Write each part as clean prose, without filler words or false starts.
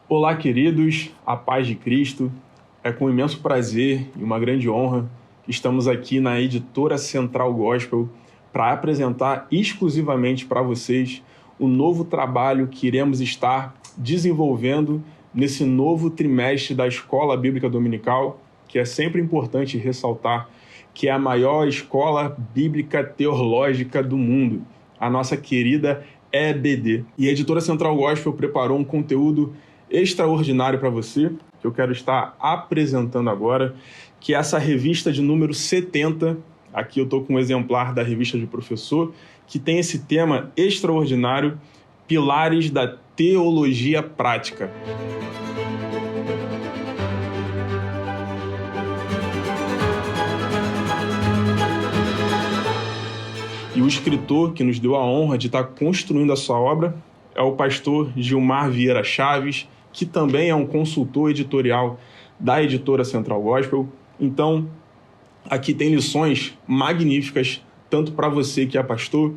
Olá, queridos, a paz de Cristo. É com imenso prazer e uma grande honra que estamos aqui na Editora Central Gospel para apresentar exclusivamente para vocês o novo trabalho que iremos estar desenvolvendo nesse novo trimestre da Escola Bíblica Dominical, que é sempre importante ressaltar que é a maior escola bíblica teológica do mundo, a nossa querida EBD. E a Editora Central Gospel preparou um conteúdo extraordinário para você, que eu quero estar apresentando agora, que é essa revista de número 70. Aqui eu estou com um exemplar da revista de professor, que tem esse tema extraordinário, Pilares da Teologia Prática. E o escritor que nos deu a honra de estar construindo essa obra é o pastor Gilmar Vieira Chaves, que também é um consultor editorial da Editora Central Gospel. Então, aqui tem lições magníficas, tanto para você que é pastor,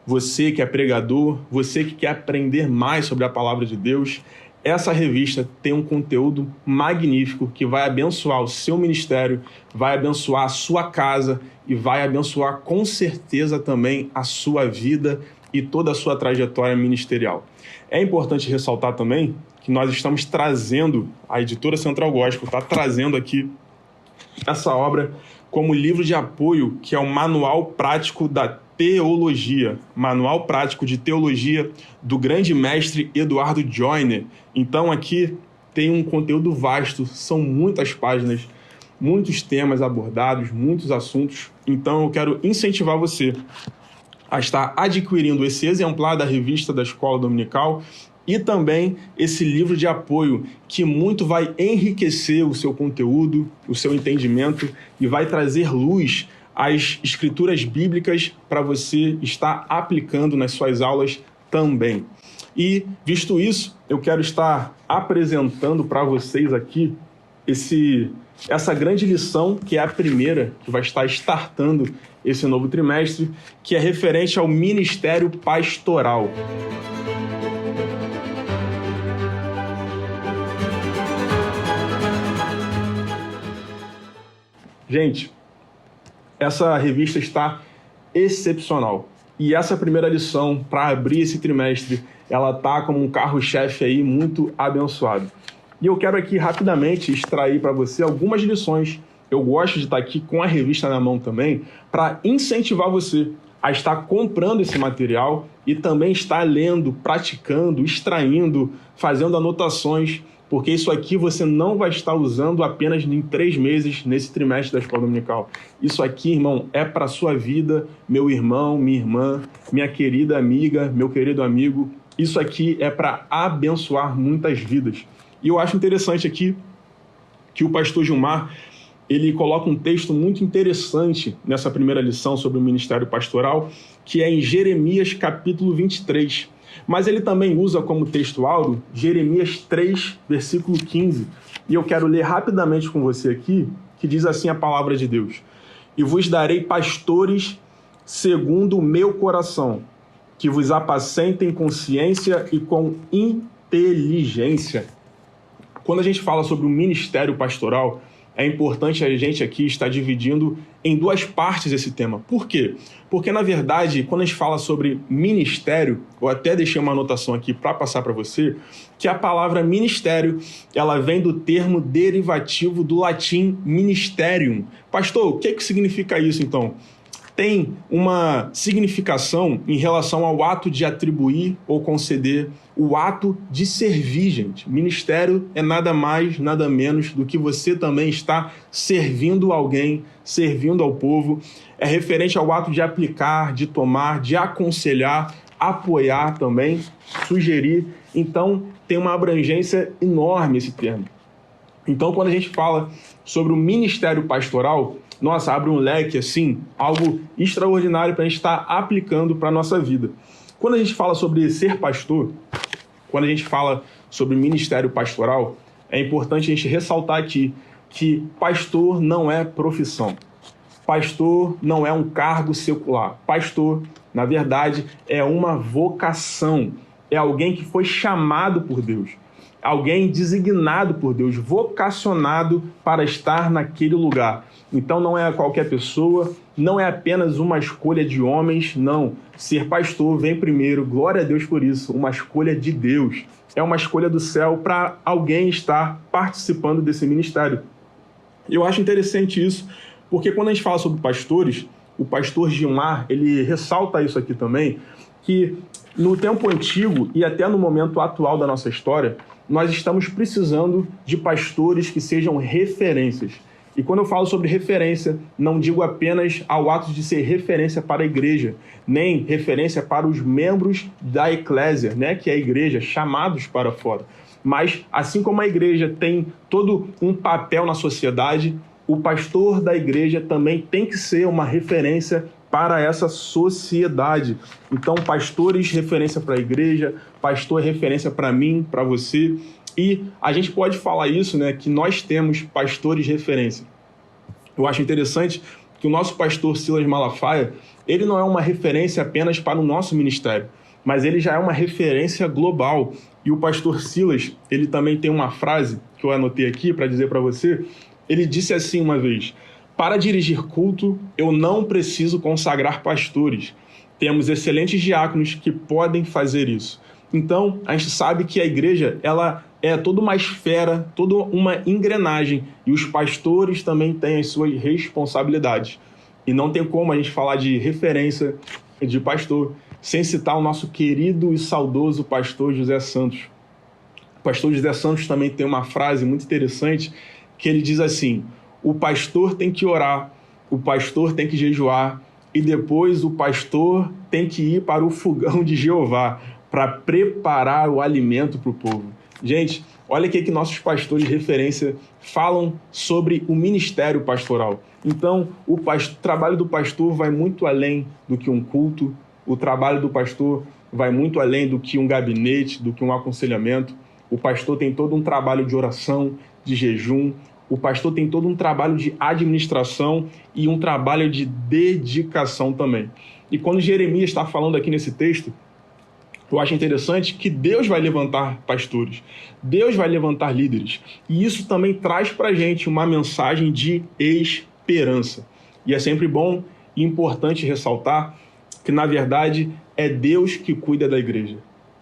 você que é pregador, você que quer aprender mais sobre a palavra de Deus. Essa revista tem um conteúdo magnífico que vai abençoar o seu ministério, vai abençoar a sua casa e vai abençoar com certeza também a sua vida e toda a sua trajetória ministerial. É importante ressaltar também que nós estamos trazendo, a Editora Central Gospel está trazendo aqui essa obra como livro de apoio, que é o Manual Prático da Teologia, Manual Prático de Teologia do grande mestre Eduardo Joyner. Então aqui tem um conteúdo vasto, são muitas páginas, muitos temas abordados, muitos assuntos. Então eu quero incentivar você a estar adquirindo esse exemplar da revista da Escola Dominical e também esse livro de apoio que muito vai enriquecer o seu conteúdo, o seu entendimento e vai trazer luz às escrituras bíblicas para você estar aplicando nas suas aulas também. E, visto isso, eu quero estar apresentando para vocês aqui essa grande lição, que é a primeira, que vai estar startando esse novo trimestre, que é referente ao ministério pastoral. Gente, essa revista está excepcional. E essa primeira lição, para abrir esse trimestre, ela está como um carro-chefe aí muito abençoado. E eu quero aqui rapidamente extrair para você algumas lições. Eu gosto de estar aqui com a revista na mão também, para incentivar você a estar comprando esse material e também estar lendo, praticando, extraindo, fazendo anotações, porque isso aqui você não vai estar usando apenas em 3 meses nesse trimestre da Escola Dominical. Isso aqui, irmão, é para a sua vida, meu irmão, minha irmã, minha querida amiga, meu querido amigo. Isso aqui é para abençoar muitas vidas. E eu acho interessante aqui que o pastor Gilmar, ele coloca um texto muito interessante nessa primeira lição sobre o ministério pastoral, que é em Jeremias capítulo 23. Mas ele também usa como texto áureo Jeremias 3, versículo 15. E eu quero ler rapidamente com você aqui, que diz assim a palavra de Deus: E vos darei pastores segundo o meu coração, que vos apacentem com ciência e com inteligência. Quando a gente fala sobre o ministério pastoral, é importante a gente aqui estar dividindo em 2 partes esse tema. Por quê? Porque, na verdade, quando a gente fala sobre ministério, eu até deixei uma anotação aqui para passar para você, que a palavra ministério, ela vem do termo derivativo do latim ministerium. Pastor, o que significa isso, então? Tem uma significação em relação ao ato de atribuir ou conceder, o ato de servir, gente. Ministério é nada mais, nada menos do que você também está servindo alguém, servindo ao povo. É referente ao ato de aplicar, de tomar, de aconselhar, apoiar também, sugerir. Então, tem uma abrangência enorme esse termo. Então, quando a gente fala sobre o ministério pastoral, nossa, abre um leque, assim, algo extraordinário para a gente estar aplicando para a nossa vida. Quando a gente fala sobre ser pastor, quando a gente fala sobre ministério pastoral, é importante a gente ressaltar aqui que pastor não é profissão. Pastor não é um cargo secular. Pastor, na verdade, é uma vocação. É alguém que foi chamado por Deus. alguém designado por Deus, vocacionado para estar naquele lugar. Então não é qualquer pessoa, não é apenas uma escolha de homens, não. Ser pastor vem primeiro, glória a Deus por isso, uma escolha de Deus. É uma escolha do céu para alguém estar participando desse ministério. Eu acho interessante isso, porque quando a gente fala sobre pastores, o pastor Gilmar, ele ressalta isso aqui também, que no tempo antigo e até no momento atual da nossa história, nós estamos precisando de pastores que sejam referências. E quando eu falo sobre referência, não digo apenas ao ato de ser referência para a igreja, nem referência para os membros da eclésia, né, que é a igreja, chamados para fora. Mas, assim como a igreja tem todo um papel na sociedade, o pastor da igreja também tem que ser uma referência para essa sociedade. Então, pastores, referência para a igreja, pastor é referência para mim, para você. E a gente pode falar isso, né, que nós temos pastores de referência. Eu acho interessante que o nosso pastor Silas Malafaia, ele não é uma referência apenas para o nosso ministério, mas ele já é uma referência global. E o pastor Silas, ele também tem uma frase que eu anotei aqui para dizer para você. Ele disse assim uma vez: para dirigir culto, eu não preciso consagrar pastores. Temos excelentes diáconos que podem fazer isso. Então, a gente sabe que a igreja, ela é toda uma esfera, toda uma engrenagem, e os pastores também têm as suas responsabilidades. E não tem como a gente falar de referência de pastor sem citar o nosso querido e saudoso pastor José Santos. O pastor José Santos também tem uma frase muito interessante, que ele diz assim: o pastor tem que orar, o pastor tem que jejuar, e depois o pastor tem que ir para o fogão de Jeová para preparar o alimento para o povo. Gente, olha o que nossos pastores de referência falam sobre o ministério pastoral. Então, o trabalho do pastor vai muito além do que um culto, o trabalho do pastor vai muito além do que um gabinete, do que um aconselhamento. O pastor tem todo um trabalho de oração, de jejum. O pastor tem todo um trabalho de administração e um trabalho de dedicação também. E quando Jeremias está falando aqui nesse texto, eu acho interessante que Deus vai levantar pastores, Deus vai levantar líderes. E isso também traz para a gente uma mensagem de esperança. E é sempre bom e importante ressaltar que, na verdade, é Deus que cuida da igreja.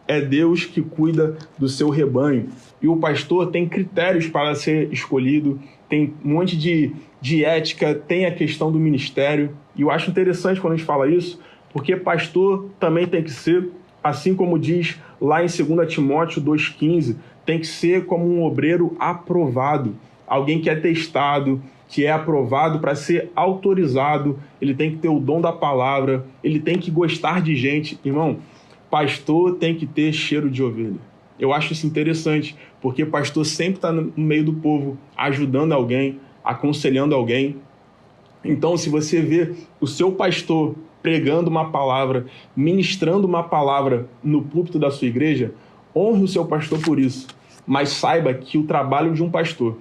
É Deus que cuida do seu rebanho. E o pastor tem critérios para ser escolhido, tem um monte de ética, tem a questão do ministério. E eu acho interessante quando a gente fala isso, porque pastor também tem que ser, assim como diz lá em 2 Timóteo 2,15, tem que ser como um obreiro aprovado, alguém que é testado, que é aprovado para ser autorizado, ele tem que ter o dom da palavra, ele tem que gostar de gente. Irmão, pastor tem que ter cheiro de ovelha. Eu acho isso interessante, porque pastor sempre está no meio do povo, ajudando alguém, aconselhando alguém. Então, se você vê o seu pastor pregando uma palavra, ministrando uma palavra no púlpito da sua igreja, honre o seu pastor por isso. Mas saiba que o trabalho de um pastor,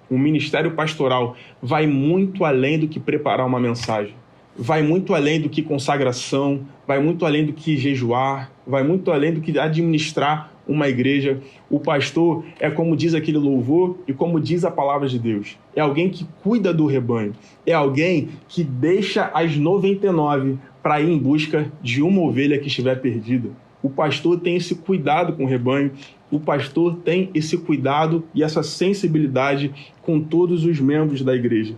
um ministério pastoral, vai muito além do que preparar uma mensagem. Vai muito além do que consagração, vai muito além do que jejuar, vai muito além do que administrar uma igreja. O pastor é, como diz aquele louvor e como diz a palavra de Deus, é alguém que cuida do rebanho, é alguém que deixa as 99 para ir em busca de uma ovelha que estiver perdida. O pastor tem esse cuidado com o rebanho, o pastor tem esse cuidado e essa sensibilidade com todos os membros da igreja.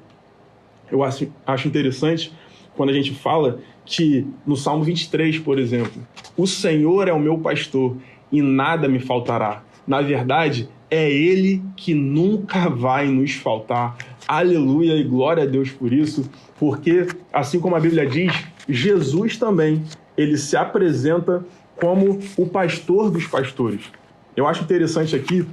Eu acho interessante quando a gente fala que no Salmo 23, por exemplo, o Senhor é o meu pastor e nada me faltará. Na verdade, é Ele que nunca vai nos faltar. Aleluia e glória a Deus por isso, porque, assim como a Bíblia diz, Jesus também, ele se apresenta como o pastor dos pastores. Eu acho interessante aqui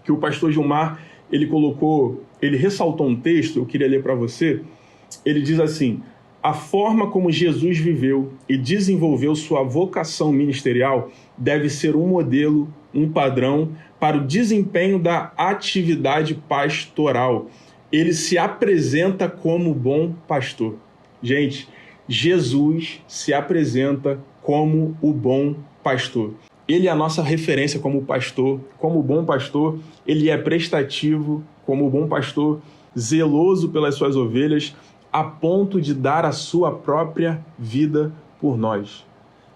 que o pastor Gilmar, ele ressaltou um texto, eu queria ler para você. Ele diz assim: a forma como Jesus viveu e desenvolveu sua vocação ministerial deve ser um modelo, um padrão para o desempenho da atividade pastoral. Ele se apresenta como bom pastor. Gente, Jesus se apresenta como o bom pastor. Ele é a nossa referência como pastor, como bom pastor, ele é prestativo, como bom pastor, zeloso pelas suas ovelhas, a ponto de dar a sua própria vida por nós.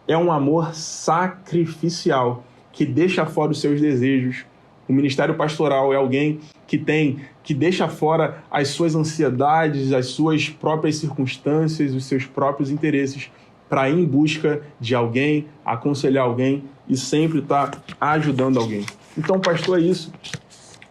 É um amor sacrificial que deixa fora os seus desejos. O ministério pastoral é alguém que deixa fora as suas ansiedades, as suas próprias circunstâncias, os seus próprios interesses, para ir em busca de alguém, aconselhar alguém e sempre estar ajudando alguém. Então, pastor, é isso.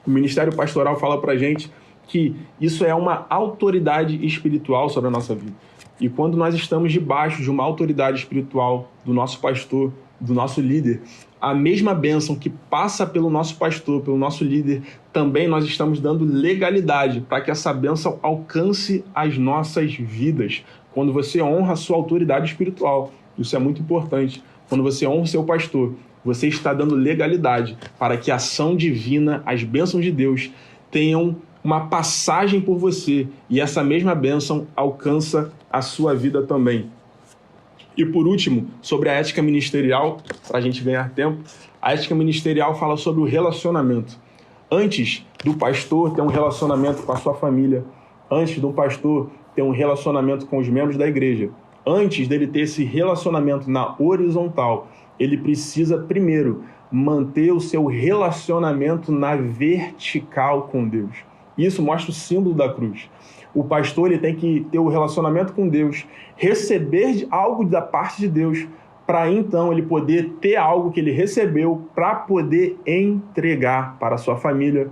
O ministério pastoral fala para a gente que isso é uma autoridade espiritual sobre a nossa vida. E quando nós estamos debaixo de uma autoridade espiritual do nosso pastor, do nosso líder, a mesma bênção que passa pelo nosso pastor, pelo nosso líder, também nós estamos dando legalidade para que essa bênção alcance as nossas vidas. Quando você honra a sua autoridade espiritual, isso é muito importante. Quando você honra o seu pastor, você está dando legalidade para que a ação divina, as bênçãos de Deus, tenham uma passagem por você e essa mesma bênção alcança a sua vida também. E por último, sobre a ética ministerial, para a gente ganhar tempo, a ética ministerial fala sobre o relacionamento. Antes do pastor ter um relacionamento com a sua família, antes do pastor ter um relacionamento com os membros da igreja, antes dele ter esse relacionamento na horizontal, ele precisa primeiro manter o seu relacionamento na vertical com Deus. Isso mostra o símbolo da cruz. O pastor ele tem que ter o relacionamento com Deus, receber algo da parte de Deus, para então ele poder ter algo que ele recebeu para poder entregar para a sua família,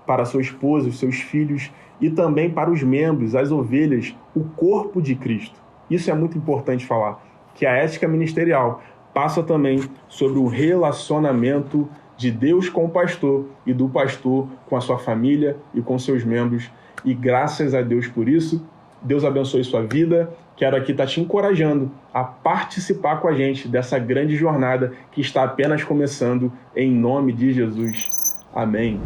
para a sua esposa, os seus filhos e também para os membros, as ovelhas, o corpo de Cristo. Isso é muito importante falar, que a ética ministerial passa também sobre o relacionamento de Deus com o pastor e do pastor com a sua família e com seus membros. E graças a Deus por isso, Deus abençoe sua vida. Quero aqui estar te encorajando a participar com a gente dessa grande jornada que está apenas começando, em nome de Jesus. Amém.